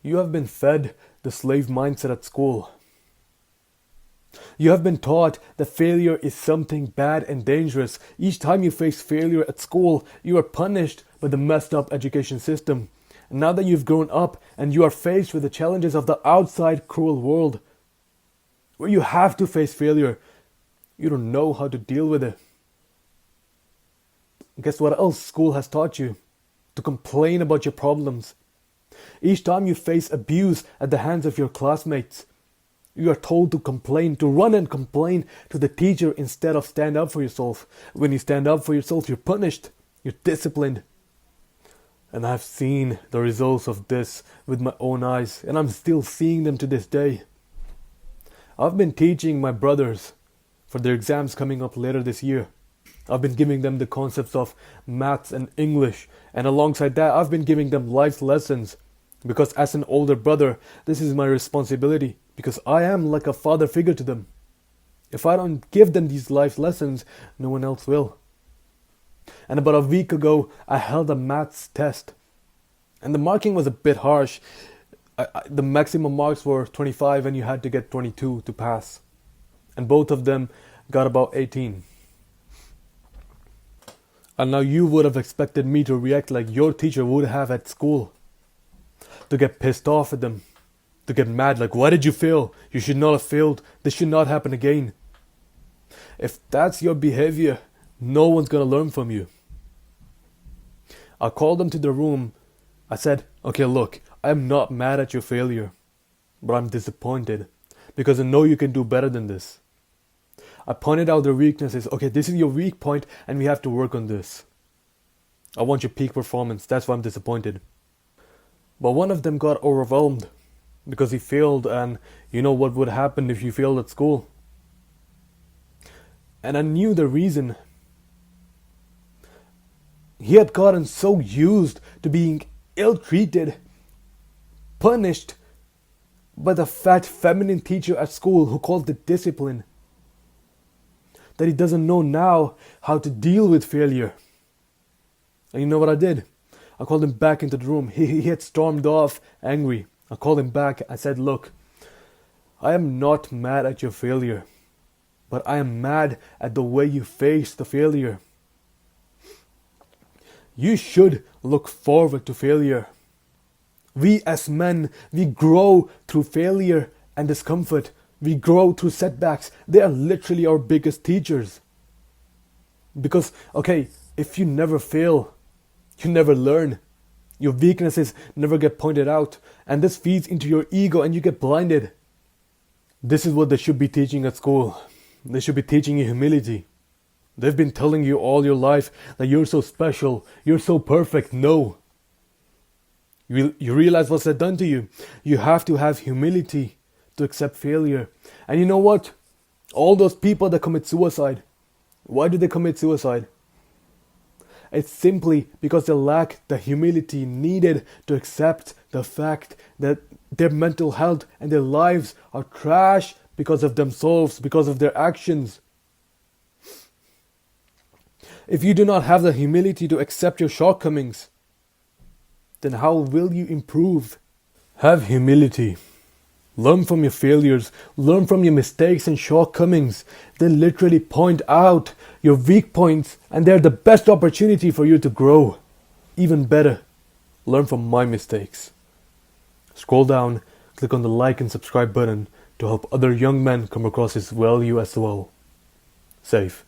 You have been fed the slave mindset at school. You have been taught that failure is something bad and dangerous. Each time you face failure at school, you are punished by the messed up education system. And now that you've grown up and you are faced with the challenges of the outside cruel world, where you have to face failure, you don't know how to deal with it. Guess what else school has taught you? To complain about your problems. Each time you face abuse at the hands of your classmates, you are told to complain, to run and complain to the teacher instead of stand up for yourself. When you stand up for yourself, you're punished, you're disciplined. And I've seen the results of this with my own eyes, and I'm still seeing them to this day. I've been teaching my brothers for their exams coming up later this year. I've been giving them the concepts of maths and English, and alongside that, I've been giving them life lessons. Because as an older brother, this is my responsibility, because I am like a father figure to them. If I don't give them these life lessons, no one else will. And about a week ago, I held a maths test. And the marking was a bit harsh. The maximum marks were 25 and you had to get 22 to pass. And both of them got about 18. And now you would have expected me to react like your teacher would have at school. To get pissed off at them. To get mad like, why did you fail? You should not have failed. This should not happen again. If that's your behavior, no one's gonna learn from you. I called them to the room. I said, okay, look, I'm not mad at your failure, but I'm disappointed because I know you can do better than this. I pointed out their weaknesses. Okay, this is your weak point and we have to work on this. I want your peak performance. That's why I'm disappointed. But one of them got overwhelmed because he failed, and you know what would happen if you failed at school. And I knew the reason. He had gotten so used to being ill-treated, punished by the fat feminine teacher at school who called it discipline, that he doesn't know now how to deal with failure. And you know what I did? I called him back into the room. He had stormed off angry. I called him back. I said, look, I am not mad at your failure, but I am mad at the way you faced the failure. You should look forward to failure. We as men, we grow through failure and discomfort. We grow through setbacks. They are literally our biggest teachers. Because, okay, if you never fail, you never learn. Your weaknesses never get pointed out. And this feeds into your ego and you get blinded. This is what they should be teaching at school. They should be teaching you humility. They've been telling you all your life that you're so special, you're so perfect. No. You realize what's that done to you. You have to have humility to accept failure. And you know what? All those people that commit suicide, why do they commit suicide? It's simply because they lack the humility needed to accept the fact that their mental health and their lives are trash because of themselves, because of their actions. If you do not have the humility to accept your shortcomings, then how will you improve? Have humility. Learn from your failures, learn from your mistakes and shortcomings. They literally point out your weak points and they're the best opportunity for you to grow. Even better, learn from my mistakes. Scroll down, click on the like and subscribe button to help other young men come across this value as well. Safe.